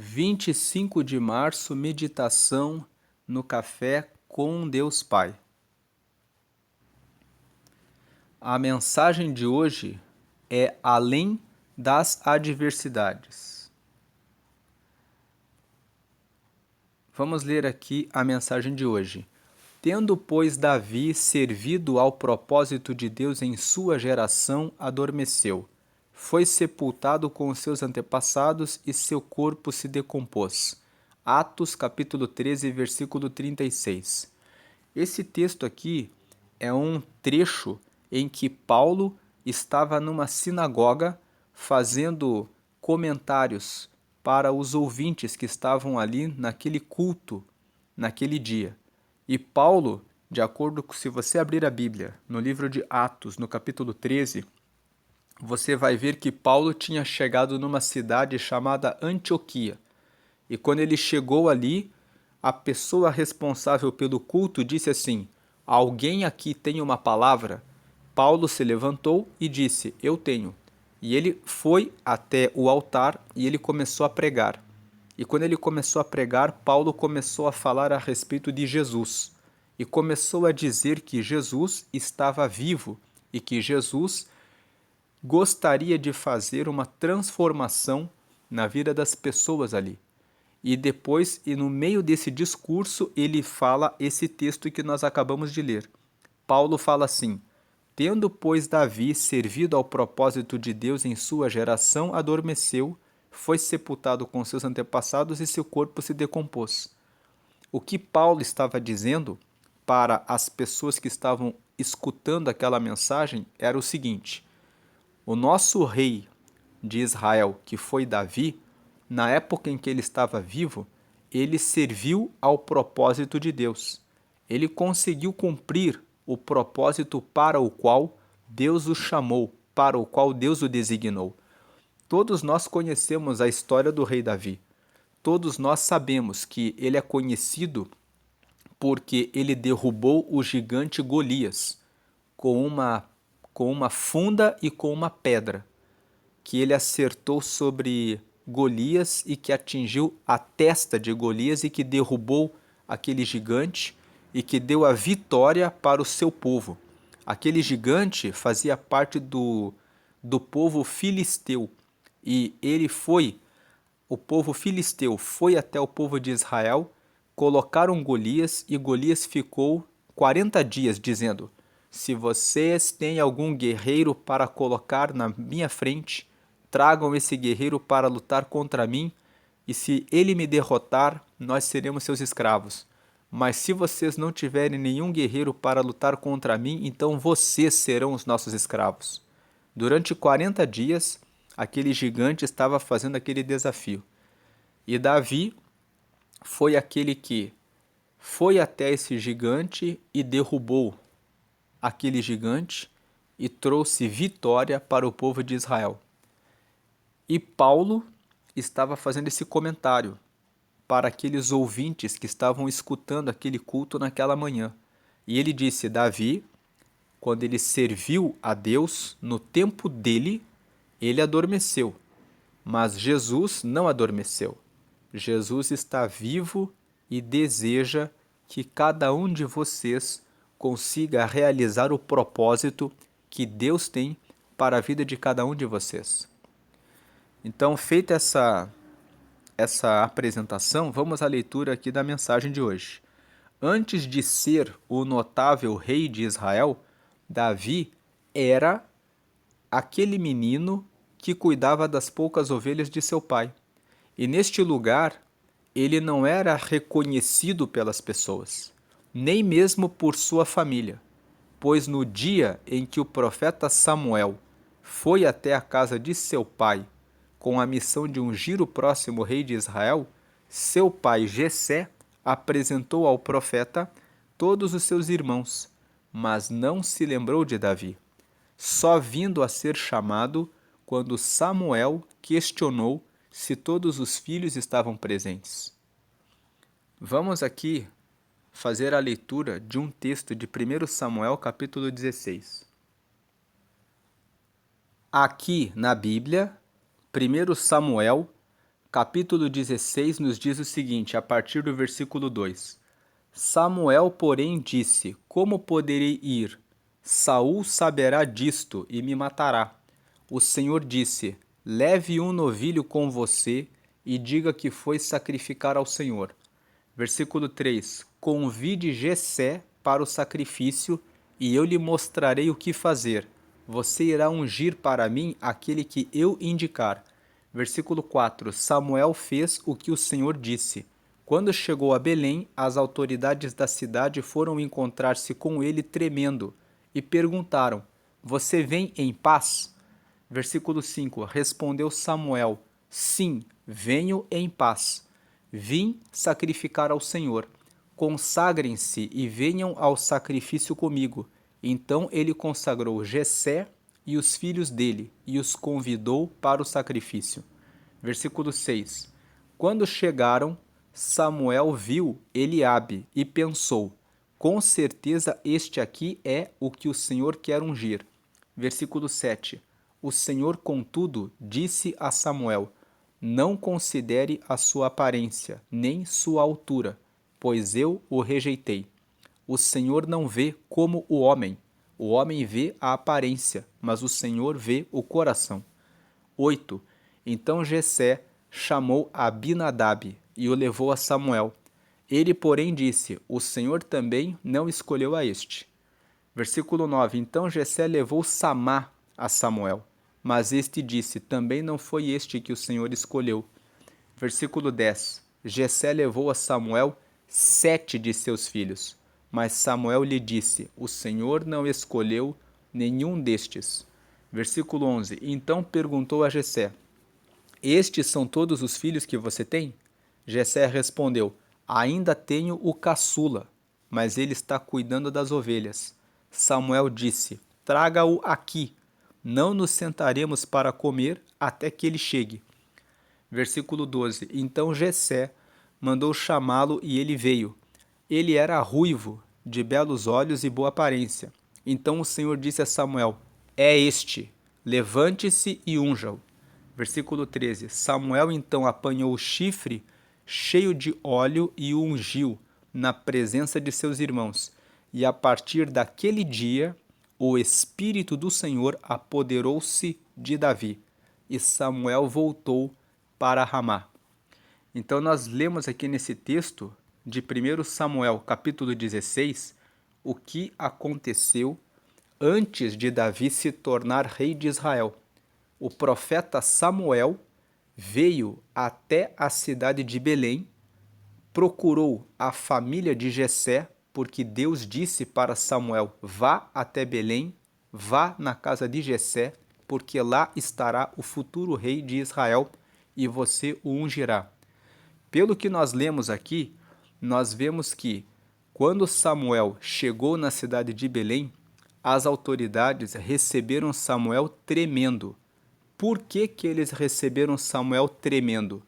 25 de março, meditação no café com Deus Pai. A mensagem de hoje é além das adversidades. Vamos ler aqui a mensagem de hoje. Tendo, pois, Davi servido ao propósito de Deus em sua geração, adormeceu. Foi sepultado com os seus antepassados e seu corpo se decompôs. Atos capítulo 13, versículo 36. Esse texto aqui é um trecho em que Paulo estava numa sinagoga fazendo comentários para os ouvintes que estavam ali naquele culto, naquele dia. E Paulo, de acordo com, se você abrir a Bíblia, no livro de Atos, no capítulo 13, você vai ver que Paulo tinha chegado numa cidade chamada Antioquia. E quando ele chegou ali, a pessoa responsável pelo culto disse assim: alguém aqui tem uma palavra? Paulo se levantou e disse: eu tenho. E ele foi até o altar e ele começou a pregar. E quando ele começou a pregar, Paulo começou a falar a respeito de Jesus. E começou a dizer que Jesus estava vivo e que Jesus gostaria de fazer uma transformação na vida das pessoas ali. E depois, e no meio desse discurso, ele fala esse texto que nós acabamos de ler. Paulo fala assim: tendo, pois, Davi servido ao propósito de Deus em sua geração, adormeceu, foi sepultado com seus antepassados e seu corpo se decompôs. O que Paulo estava dizendo para as pessoas que estavam escutando aquela mensagem era o seguinte: o nosso rei de Israel, que foi Davi, na época em que ele estava vivo, ele serviu ao propósito de Deus. Ele conseguiu cumprir o propósito para o qual Deus o chamou, para o qual Deus o designou. Todos nós conhecemos a história do rei Davi. Todos nós sabemos que ele é conhecido porque ele derrubou o gigante Golias com uma funda e com uma pedra, que ele acertou sobre Golias e que atingiu a testa de Golias e que derrubou aquele gigante e que deu a vitória para o seu povo. Aquele gigante fazia parte do povo filisteu e o povo filisteu foi até o povo de Israel, colocaram Golias e Golias ficou 40 dias dizendo: se vocês têm algum guerreiro para colocar na minha frente, tragam esse guerreiro para lutar contra mim, e se ele me derrotar, nós seremos seus escravos. Mas se vocês não tiverem nenhum guerreiro para lutar contra mim, então vocês serão os nossos escravos. Durante 40 dias, aquele gigante estava fazendo aquele desafio. E Davi foi aquele que foi até esse gigante e derrubou aquele gigante e trouxe vitória para o povo de Israel. E Paulo estava fazendo esse comentário para aqueles ouvintes que estavam escutando aquele culto naquela manhã. E ele disse: Davi, quando ele serviu a Deus no tempo dele, ele adormeceu. Mas Jesus não adormeceu. Jesus está vivo e deseja que cada um de vocês consiga realizar o propósito que Deus tem para a vida de cada um de vocês. Então, feita essa apresentação, vamos à leitura aqui da mensagem de hoje. Antes de ser o notável rei de Israel, Davi era aquele menino que cuidava das poucas ovelhas de seu pai. E neste lugar, ele não era reconhecido pelas pessoas, nem mesmo por sua família, pois no dia em que o profeta Samuel foi até a casa de seu pai com a missão de ungir o próximo rei de Israel, seu pai Jessé apresentou ao profeta todos os seus irmãos, mas não se lembrou de Davi, só vindo a ser chamado quando Samuel questionou se todos os filhos estavam presentes. Vamos aqui fazer a leitura de um texto de 1 Samuel capítulo 16. Aqui na Bíblia, 1 Samuel capítulo 16 nos diz o seguinte, a partir do versículo 2. Samuel, porém, disse: Como poderei ir? Saul saberá disto e me matará. O Senhor disse: Leve um novilho com você e diga que foi sacrificar ao Senhor. Versículo 3: Convide Jessé para o sacrifício e eu lhe mostrarei o que fazer. Você irá ungir para mim aquele que eu indicar. Versículo 4: Samuel fez o que o Senhor disse. Quando chegou a Belém, as autoridades da cidade foram encontrar-se com ele tremendo e perguntaram: Você vem em paz? Versículo 5: Respondeu Samuel: Sim, venho em paz. Vim sacrificar ao Senhor. Consagrem-se e venham ao sacrifício comigo. Então ele consagrou Jessé e os filhos dele e os convidou para o sacrifício. Versículo 6. Quando chegaram, Samuel viu Eliabe e pensou: com certeza este aqui é o que o Senhor quer ungir. Versículo 7. O Senhor, contudo, disse a Samuel: Não considere a sua aparência, nem sua altura, pois eu o rejeitei. O Senhor não vê como o homem vê a aparência, mas o Senhor vê o coração. 8. Então Jessé chamou Abinadab e o levou a Samuel. Ele, porém, disse: O Senhor também não escolheu a este. Versículo 9. Então Jessé levou Samá a Samuel, mas este disse: Também não foi este que o Senhor escolheu. Versículo 10. Jessé levou a Samuel 7 de seus filhos, mas Samuel lhe disse: O Senhor não escolheu nenhum destes. Versículo 11. Então perguntou a Jessé: Estes são todos os filhos que você tem? Jessé respondeu: Ainda tenho o caçula, mas ele está cuidando das ovelhas. Samuel disse: Traga-o aqui. Não nos sentaremos para comer até que ele chegue. Versículo 12. Então Jessé mandou chamá-lo e ele veio. Ele era ruivo, de belos olhos e boa aparência. Então o Senhor disse a Samuel: É este, levante-se e unja-o. Versículo 13. Samuel então apanhou o chifre cheio de óleo e o ungiu na presença de seus irmãos. E a partir daquele dia, o Espírito do Senhor apoderou-se de Davi. E Samuel voltou para Ramá. Então nós lemos aqui nesse texto de 1 Samuel, capítulo 16, o que aconteceu antes de Davi se tornar rei de Israel. O profeta Samuel veio até a cidade de Belém, procurou a família de Jessé, porque Deus disse para Samuel: vá até Belém, vá na casa de Jessé, porque lá estará o futuro rei de Israel e você o ungirá. Pelo que nós lemos aqui, nós vemos que quando Samuel chegou na cidade de Belém, as autoridades receberam Samuel tremendo. Por que que eles receberam Samuel tremendo?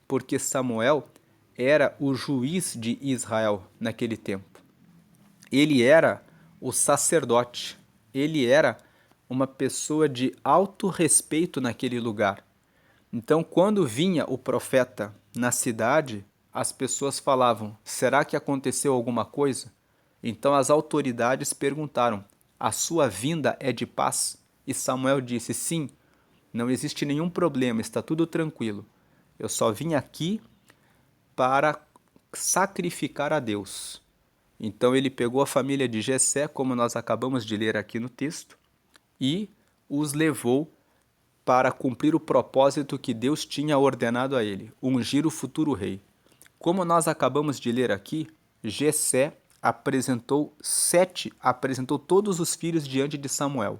Porque Samuel era o juiz de Israel naquele tempo. Ele era o sacerdote. Ele era uma pessoa de alto respeito naquele lugar. Então, quando vinha o profeta na cidade, as pessoas falavam: será que aconteceu alguma coisa? Então as autoridades perguntaram: a sua vinda é de paz? E Samuel disse: sim, não existe nenhum problema, está tudo tranquilo. Eu só vim aqui para sacrificar a Deus. Então ele pegou a família de Jessé, como nós acabamos de ler aqui no texto, e os levou para cumprir o propósito que Deus tinha ordenado a ele, ungir o futuro rei. Como nós acabamos de ler aqui, Jessé apresentou todos os filhos diante de Samuel,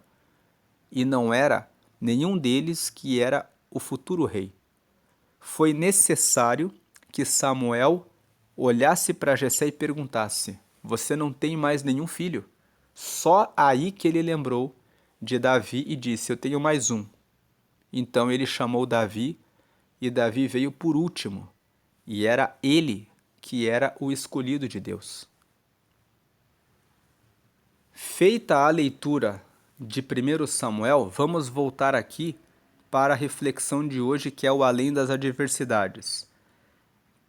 e não era nenhum deles que era o futuro rei. Foi necessário que Samuel olhasse para Jessé e perguntasse: você não tem mais nenhum filho? Só aí que ele lembrou de Davi e disse: eu tenho mais um. Então ele chamou Davi, e Davi veio por último, e era ele que era o escolhido de Deus. Feita a leitura de 1 Samuel, vamos voltar aqui para a reflexão de hoje, que é o além das adversidades.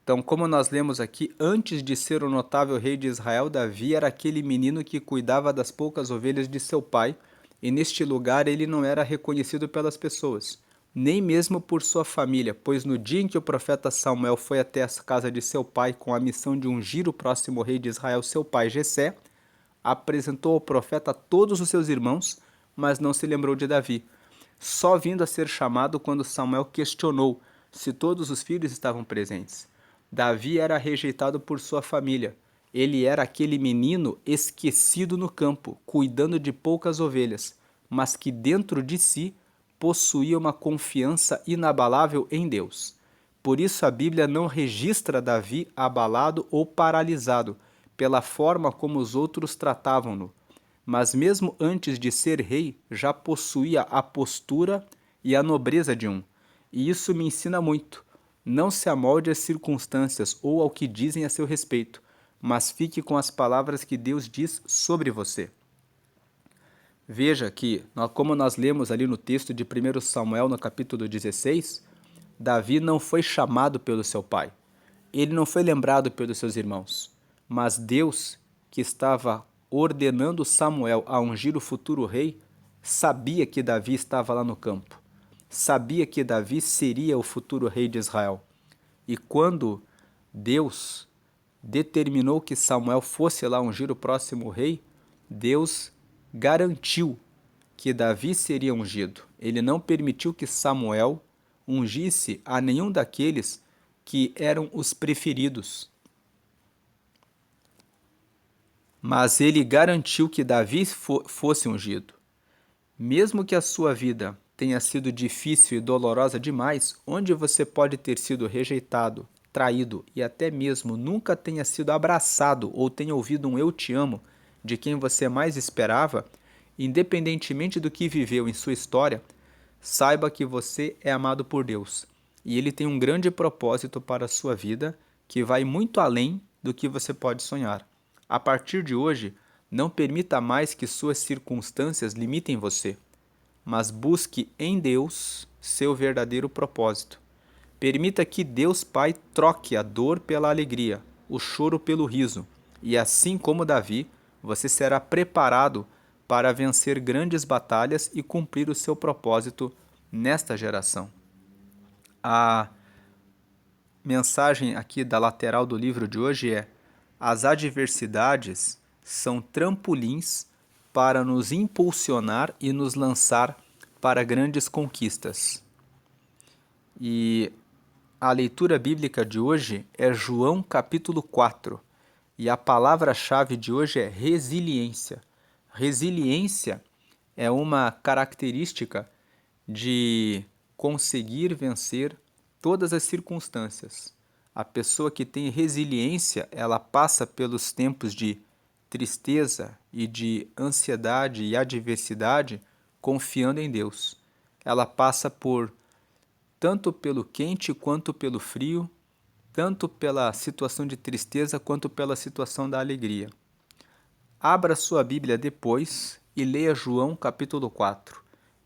Então, como nós lemos aqui, antes de ser o notável rei de Israel, Davi era aquele menino que cuidava das poucas ovelhas de seu pai, e neste lugar ele não era reconhecido pelas pessoas, nem mesmo por sua família, pois no dia em que o profeta Samuel foi até a casa de seu pai com a missão de ungir o próximo rei de Israel, seu pai Jessé, apresentou ao profeta todos os seus irmãos, mas não se lembrou de Davi, só vindo a ser chamado quando Samuel questionou se todos os filhos estavam presentes. Davi era rejeitado por sua família. Ele era aquele menino esquecido no campo, cuidando de poucas ovelhas, mas que dentro de si possuía uma confiança inabalável em Deus. Por isso a Bíblia não registra Davi abalado ou paralisado pela forma como os outros tratavam-no, mas mesmo antes de ser rei, já possuía a postura e a nobreza de um. E isso me ensina muito. Não se amolde às circunstâncias ou ao que dizem a seu respeito, mas fique com as palavras que Deus diz sobre você. Veja que, como nós lemos ali no texto de 1 Samuel, no capítulo 16, Davi não foi chamado pelo seu pai. Ele não foi lembrado pelos seus irmãos. Mas Deus, que estava ordenando Samuel a ungir o futuro rei, sabia que Davi estava lá no campo. Sabia que Davi seria o futuro rei de Israel. E quando Deus determinou que Samuel fosse lá ungir o próximo rei, Deus garantiu que Davi seria ungido. Ele não permitiu que Samuel ungisse a nenhum daqueles que eram os preferidos. Mas ele garantiu que Davi fosse ungido. Mesmo que a sua vida tenha sido difícil e dolorosa demais, onde você pode ter sido rejeitado, traído e até mesmo nunca tenha sido abraçado ou tenha ouvido um "eu te amo" de quem você mais esperava, independentemente do que viveu em sua história, saiba que você é amado por Deus e Ele tem um grande propósito para a sua vida que vai muito além do que você pode sonhar. A partir de hoje, não permita mais que suas circunstâncias limitem você, mas busque em Deus seu verdadeiro propósito. Permita que Deus Pai troque a dor pela alegria, o choro pelo riso, e assim como Davi, você será preparado para vencer grandes batalhas e cumprir o seu propósito nesta geração. A mensagem aqui da lateral do livro de hoje é: as adversidades são trampolins para nos impulsionar e nos lançar para grandes conquistas. E a leitura bíblica de hoje é João capítulo 4. E a palavra-chave de hoje é resiliência. Resiliência é uma característica de conseguir vencer todas as circunstâncias. A pessoa que tem resiliência, ela passa pelos tempos de tristeza e de ansiedade e adversidade confiando em Deus. Ela passa por tanto pelo quente quanto pelo frio, tanto pela situação de tristeza quanto pela situação da alegria. Abra sua Bíblia depois e leia João capítulo 4.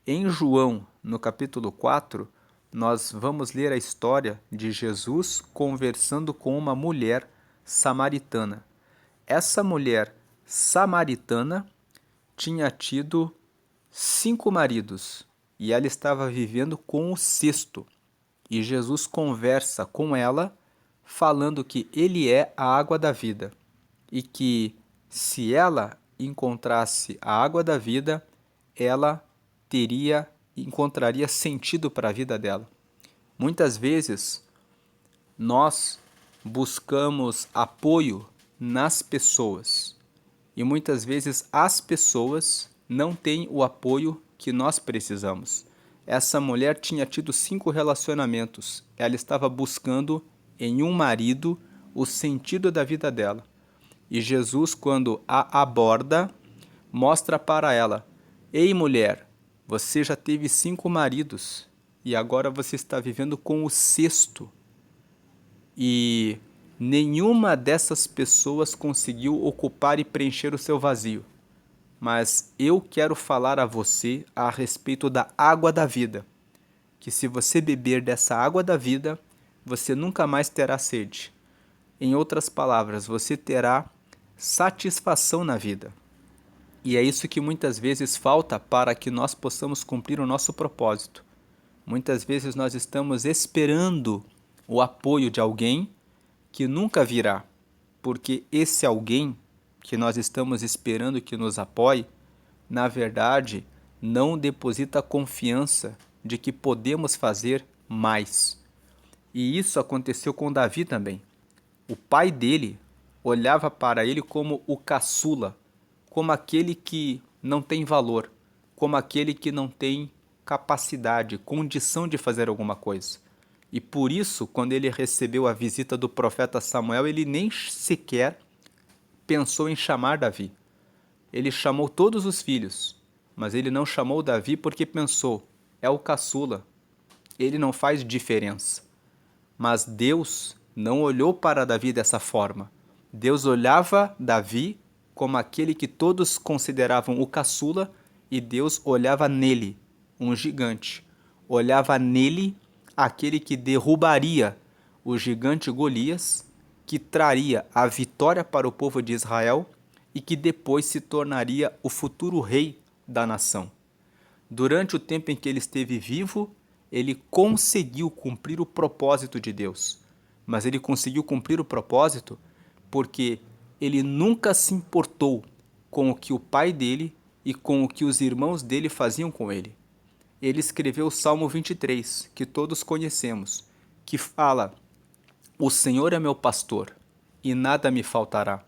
Em João, no capítulo 4, nós vamos ler a história de Jesus conversando com uma mulher samaritana. Essa mulher samaritana tinha tido 5 maridos e ela estava vivendo com o 6º. E Jesus conversa com ela, falando que ele é a água da vida e que se ela encontrasse a água da vida, ela encontraria sentido para a vida dela. Muitas vezes nós buscamos apoio nas pessoas e muitas vezes as pessoas não têm o apoio que nós precisamos. Essa mulher tinha tido 5 relacionamentos. Ela estava buscando em um marido o sentido da vida dela. E Jesus, quando a aborda, mostra para ela: ei, mulher, você já teve 5 maridos e agora você está vivendo com o 6º. E nenhuma dessas pessoas conseguiu ocupar e preencher o seu vazio. Mas eu quero falar a você a respeito da água da vida. que se você beber dessa água da vida, você nunca mais terá sede. Em outras palavras, você terá satisfação na vida. E é isso que muitas vezes falta para que nós possamos cumprir o nosso propósito. Muitas vezes nós estamos esperando o apoio de alguém que nunca virá, porque esse alguém que nós estamos esperando que nos apoie, na verdade, não deposita confiança de que podemos fazer mais. E isso aconteceu com Davi também. O pai dele olhava para ele como o caçula, como aquele que não tem valor, como aquele que não tem capacidade, condição de fazer alguma coisa. E por isso, quando ele recebeu a visita do profeta Samuel, ele nem sequer pensou em chamar Davi. Ele chamou todos os filhos, mas ele não chamou Davi porque pensou: é o caçula, ele não faz diferença. Mas Deus não olhou para Davi dessa forma. Deus olhava Davi como aquele que todos consideravam o caçula, e Deus olhava nele um gigante. Olhava nele aquele que derrubaria o gigante Golias, que traria a vitória para o povo de Israel e que depois se tornaria o futuro rei da nação. Durante o tempo em que ele esteve vivo, ele conseguiu cumprir o propósito de Deus. Mas ele conseguiu cumprir o propósito porque ele nunca se importou com o que o pai dele e com o que os irmãos dele faziam com ele. Ele escreveu o Salmo 23, que todos conhecemos, que fala: o Senhor é meu pastor e nada me faltará.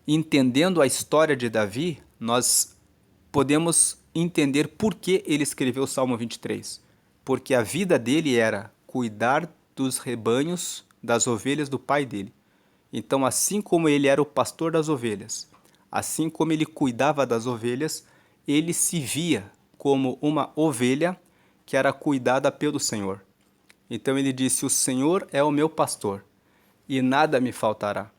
Entendendo a história de Davi, nós podemos entender por que ele escreveu o Salmo 23. Porque a vida dele era cuidar dos rebanhos, das ovelhas do pai dele. Então, assim como ele era o pastor das ovelhas, assim como ele cuidava das ovelhas, ele se via como uma ovelha que era cuidada pelo Senhor. Então ele disse: o Senhor é o meu pastor e nada me faltará.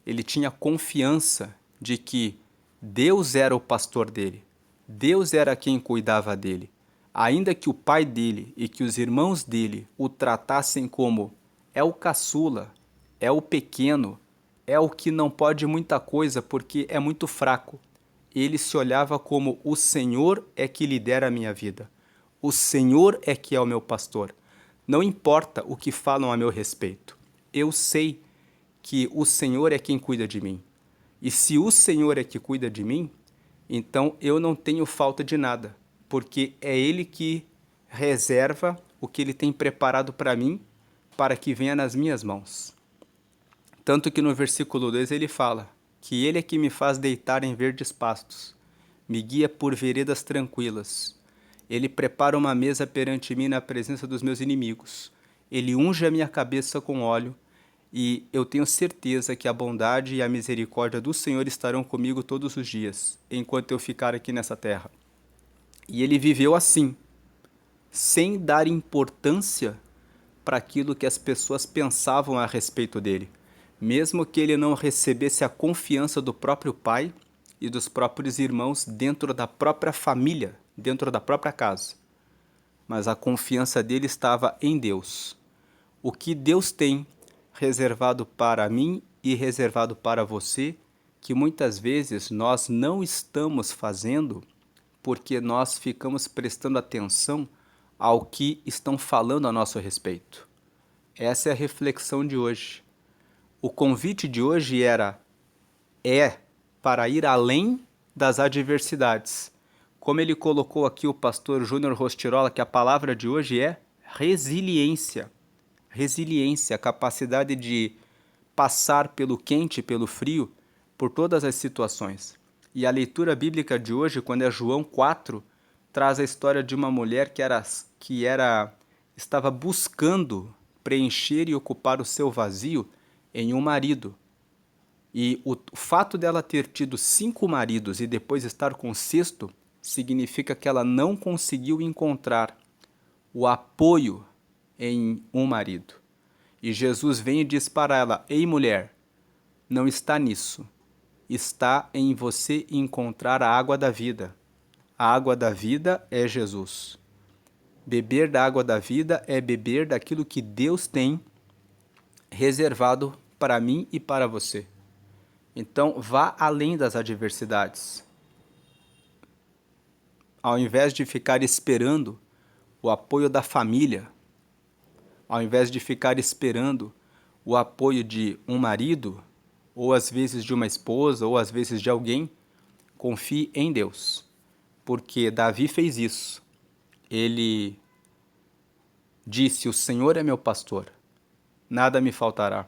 Ele tinha confiança de que Deus era o pastor dele. Deus era quem cuidava dele. Ainda que o pai dele e que os irmãos dele o tratassem como é o caçula, é o pequeno, é o que não pode muita coisa porque é muito fraco. Ele se olhava como: o Senhor é que lidera a minha vida. O Senhor é que é o meu pastor. Não importa o que falam a meu respeito. Eu sei que o Senhor é quem cuida de mim. E se o Senhor é que cuida de mim, então eu não tenho falta de nada, porque é Ele que reserva o que Ele tem preparado para mim, para que venha nas minhas mãos. Tanto que no versículo 2 ele fala que Ele é que me faz deitar em verdes pastos, me guia por veredas tranquilas. Ele prepara uma mesa perante mim na presença dos meus inimigos. Ele unge a minha cabeça com óleo, e eu tenho certeza que a bondade e a misericórdia do Senhor estarão comigo todos os dias, enquanto eu ficar aqui nessa terra. E ele viveu assim, sem dar importância para aquilo que as pessoas pensavam a respeito dele. Mesmo que ele não recebesse a confiança do próprio pai e dos próprios irmãos dentro da própria família, dentro da própria casa. Mas a confiança dele estava em Deus. O que Deus tem reservado para mim e reservado para você, que muitas vezes nós não estamos fazendo porque nós ficamos prestando atenção ao que estão falando a nosso respeito. Essa é a reflexão de hoje. O convite de hoje é para ir além das adversidades. Como ele colocou aqui o pastor Júnior Rostirola, que a palavra de hoje é resiliência. Resiliência, a capacidade de passar pelo quente e pelo frio, por todas as situações. E a leitura bíblica de hoje, quando é João 4, traz a história de uma mulher que estava buscando preencher e ocupar o seu vazio em um marido. E o fato dela ter tido 5 maridos e depois estar com o 6º, significa que ela não conseguiu encontrar o apoio em um marido. E Jesus vem e diz para ela: ei, mulher, não está nisso. Está em você encontrar a água da vida. A água da vida é Jesus. Beber da água da vida é beber daquilo que Deus tem reservado para mim e para você. Então, vá além das adversidades. Ao invés de ficar esperando o apoio da família, ao invés de ficar esperando o apoio de um marido, ou às vezes de uma esposa, ou às vezes de alguém, confie em Deus. Porque Davi fez isso. Ele disse: "O Senhor é meu pastor, nada me faltará."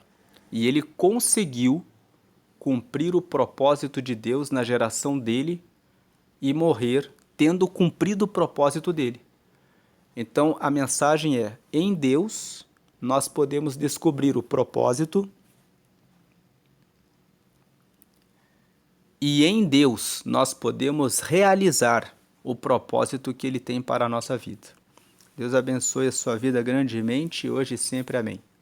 E ele conseguiu cumprir o propósito de Deus na geração dele e morrer tendo cumprido o propósito dele. Então a mensagem é: em Deus nós podemos descobrir o propósito e em Deus nós podemos realizar o propósito que Ele tem para a nossa vida. Deus abençoe a sua vida grandemente, hoje e sempre. Amém.